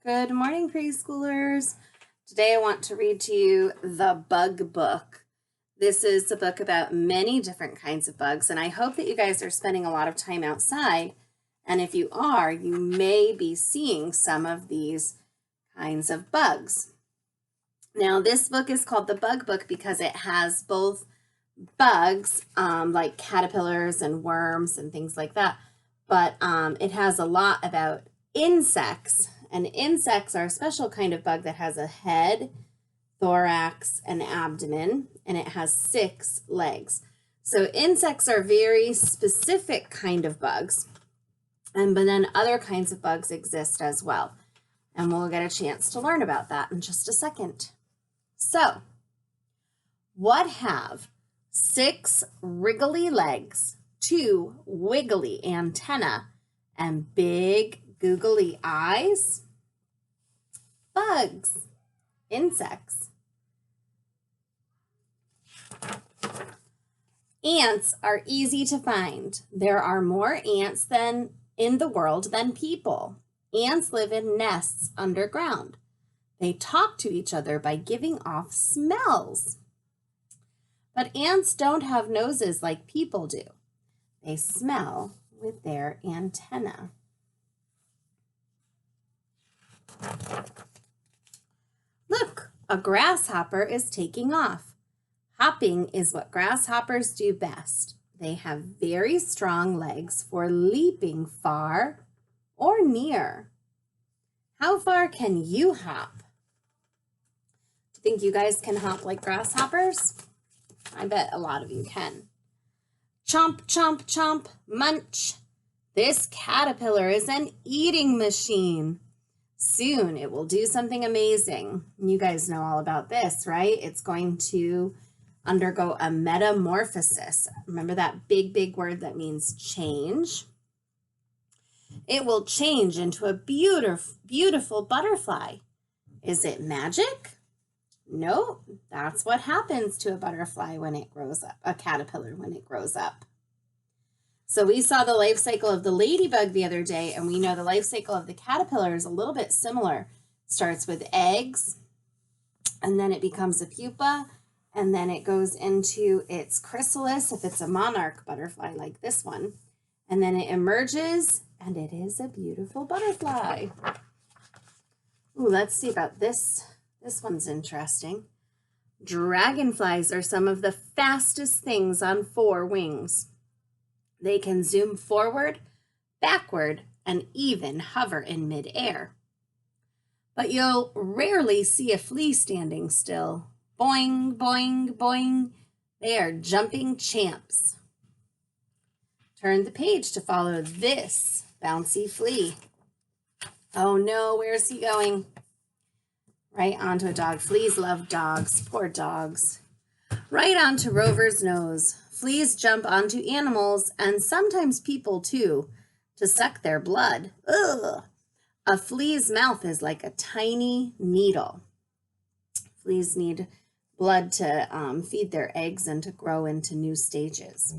Good morning, preschoolers. Today I want to read to you The Bug Book. This is a book about many different kinds of bugs, and I hope that you guys are spending a lot of time outside. And if you are, you may be seeing some of these kinds of bugs. Now, this book is called The Bug Book because it has both bugs, like caterpillars and worms and things like that, but it has a lot about insects. And insects are a special kind of bug that has a head, thorax, and abdomen, and it has 6 legs. So insects are very specific kind of bugs, but then other kinds of bugs exist as well. And we'll get a chance to learn about that in just a second. So, what have 6 wriggly legs, 2 wiggly antennae, and big googly eyes? Bugs, insects. Ants are easy to find. There are more ants in the world than people. Ants live in nests underground. They talk to each other by giving off smells. But ants don't have noses like people do. They smell with their antennae. Look, a grasshopper is taking off. Hopping is what grasshoppers do best. They have very strong legs for leaping far or near. How far can you hop? Do you think you guys can hop like grasshoppers? I bet a lot of you can. Chomp, chomp, chomp, munch. This caterpillar is an eating machine. Soon it will do something amazing. You guys know all about this, right? It's going to undergo a metamorphosis. Remember that big word that means change? It will change into a beautiful butterfly. Is it magic? No, that's what happens to a butterfly when it grows up, a caterpillar when it grows up. So we saw the life cycle of the ladybug the other day, and we know the life cycle of the caterpillar is a little bit similar. It starts with eggs, and then it becomes a pupa, and then it goes into its chrysalis if it's a monarch butterfly like this one, and then it emerges, and it is a beautiful butterfly. Ooh, let's see about this. This one's interesting. Dragonflies are some of the fastest things on 4 wings. They can zoom forward, backward, and even hover in midair. But you'll rarely see a flea standing still. Boing, boing, boing. They are jumping champs. Turn the page to follow this bouncy flea. Oh no, where's he going? Right onto a dog. Fleas love dogs. Poor dogs. Right onto Rover's nose. Fleas jump onto animals and sometimes people too to suck their blood. Ugh! A flea's mouth is like a tiny needle. Fleas need blood to feed their eggs and to grow into new stages.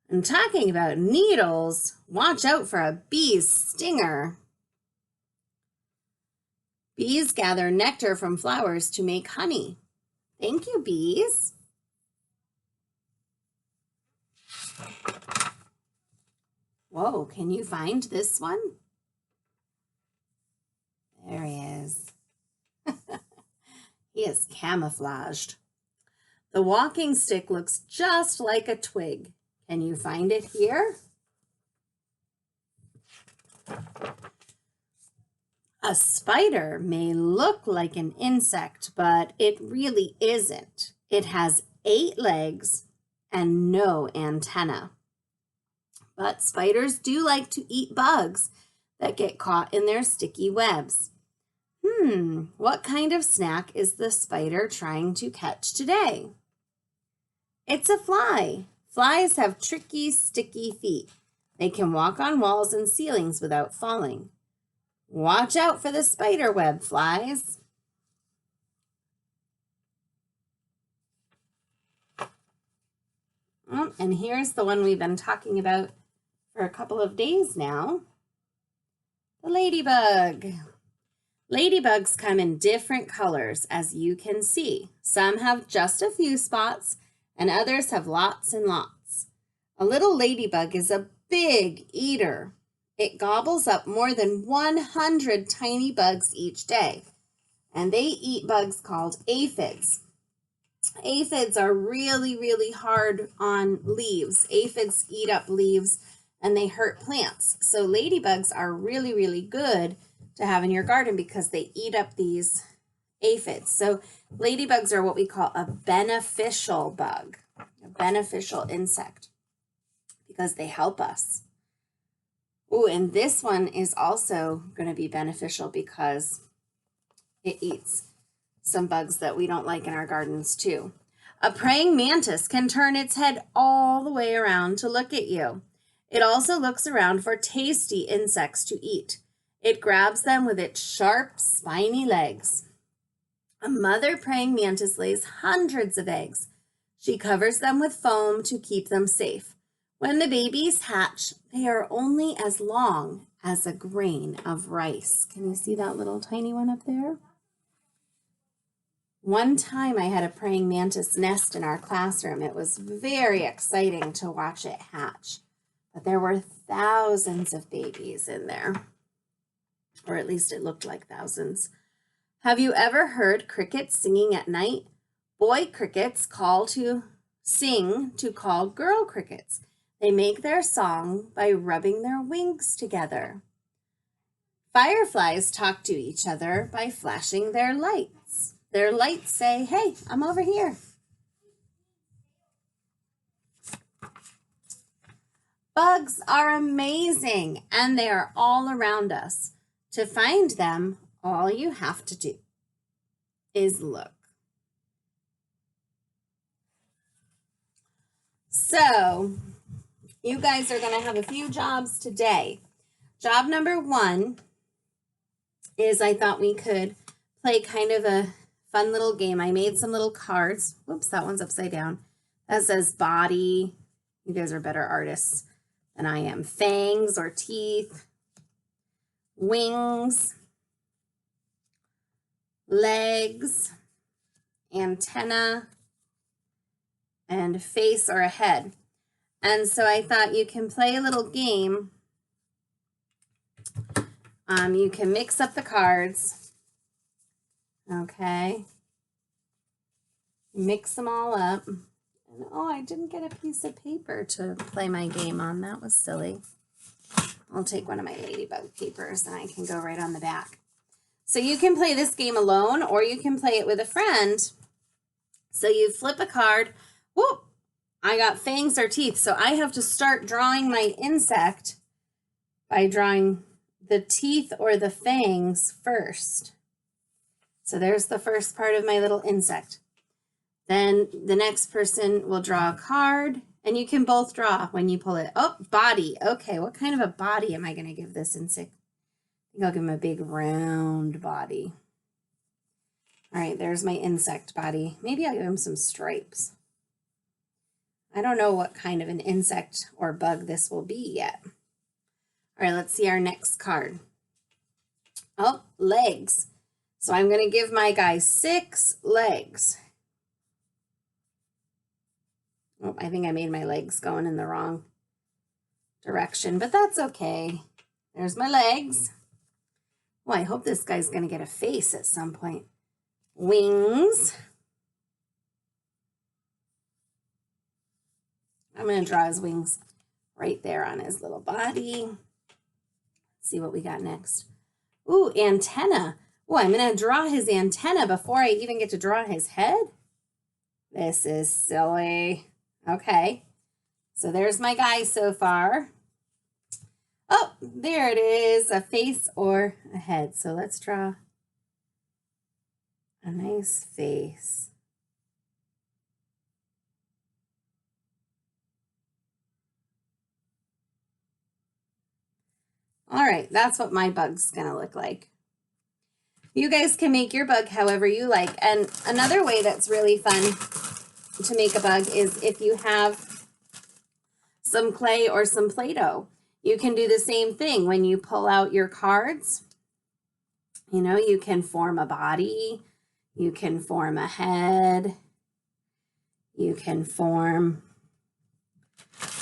And talking about needles, watch out for a bee's stinger. Bees gather nectar from flowers to make honey. Thank you, bees. Whoa, can you find this one? There he is. He is camouflaged. The walking stick looks just like a twig. Can you find it here? A spider may look like an insect, but it really isn't. It has 8 legs and no antenna. But spiders do like to eat bugs that get caught in their sticky webs. What kind of snack is the spider trying to catch today? It's a fly. Flies have tricky, sticky feet. They can walk on walls and ceilings without falling. Watch out for the spider web flies. And here's the one we've been talking about for a couple of days now. The ladybug. Ladybugs come in different colors, as you can see. Some have just a few spots, and others have lots and lots. A little ladybug is a big eater. It gobbles up more than 100 tiny bugs each day, and they eat bugs called aphids. Aphids are really, really hard on leaves. Aphids eat up leaves and they hurt plants. So ladybugs are really, really good to have in your garden because they eat up these aphids. So ladybugs are what we call a beneficial bug, a beneficial insect, because they help us. Oh, and this one is also going to be beneficial because it eats some bugs that we don't like in our gardens too. A praying mantis can turn its head all the way around to look at you. It also looks around for tasty insects to eat. It grabs them with its sharp, spiny legs. A mother praying mantis lays hundreds of eggs. She covers them with foam to keep them safe. When the babies hatch, they are only as long as a grain of rice. Can you see that little tiny one up there? One time I had a praying mantis nest in our classroom. It was very exciting to watch it hatch, but there were thousands of babies in there, or at least it looked like thousands. Have you ever heard crickets singing at night? Boy crickets sing to call girl crickets. They make their song by rubbing their wings together. Fireflies talk to each other by flashing their lights. Their lights say, "Hey, I'm over here." Bugs are amazing, and they are all around us. To find them, all you have to do is look. So, you guys are going to have a few jobs today. Job number 1 is I thought we could play kind of a fun little game. I made some little cards. Whoops, that one's upside down. That says body. You guys are better artists than I am. Fangs or teeth, wings, legs, antenna, and face or a head. And so I thought you can play a little game. You can mix up the cards. Okay. Mix them all up. And oh, I didn't get a piece of paper to play my game on. That was silly. I'll take one of my ladybug papers and I can go right on the back. So you can play this game alone or you can play it with a friend. So you flip a card. Whoop! I got fangs or teeth. So I have to start drawing my insect by drawing the teeth or the fangs first. So there's the first part of my little insect. Then the next person will draw a card, and you can both draw when you pull it. Oh, body. Okay, what kind of a body am I going to give this insect? I think I'll give him a big round body. All right, there's my insect body. Maybe I'll give him some stripes. I don't know what kind of an insect or bug this will be yet. All right, let's see our next card. Oh, legs. So I'm going to give my guy 6 legs. Oh, I think I made my legs going in the wrong direction, but that's okay. There's my legs. Well, I hope this guy's going to get a face at some point. Wings. I'm going to draw his wings right there on his little body. Let's see what we got next. Ooh, antenna. Oh, I'm going to draw his antenna before I even get to draw his head. This is silly. Okay, so there's my guy so far. Oh, there it is, a face or a head. So let's draw a nice face. All right, that's what my bug's gonna look like. You guys can make your bug however you like. And another way that's really fun to make a bug is if you have some clay or some Play-Doh. You can do the same thing when you pull out your cards. You know, you can form a body, you can form a head, you can form,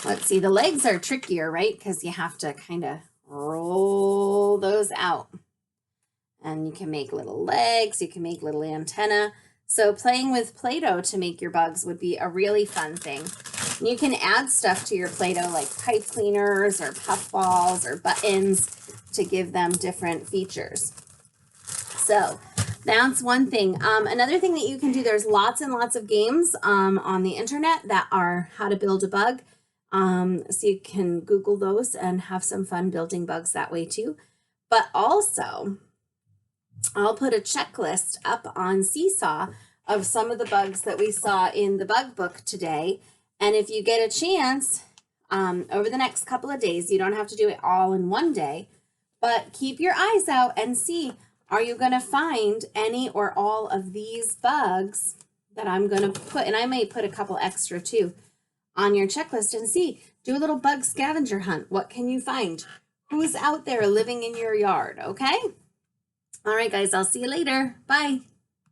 let's see, the legs are trickier, right? Because you have to kind of roll those out. And you can make little legs, you can make little antenna. So playing with Play-Doh to make your bugs would be a really fun thing. And you can add stuff to your Play-Doh like pipe cleaners or puff balls or buttons to give them different features. So that's one thing. Another thing that you can do, there's lots and lots of games on the internet that are how to build a bug. So you can Google those and have some fun building bugs that way too. But also, I'll put a checklist up on Seesaw of some of the bugs that we saw in the bug book today. And if you get a chance over the next couple of days, you don't have to do it all in one day, but keep your eyes out and see, are you going to find any or all of these bugs that I'm going to put, and I may put a couple extra too, on your checklist and see, do a little bug scavenger hunt. What can you find? Who's out there living in your yard, okay? All right, guys, I'll see you later. Bye.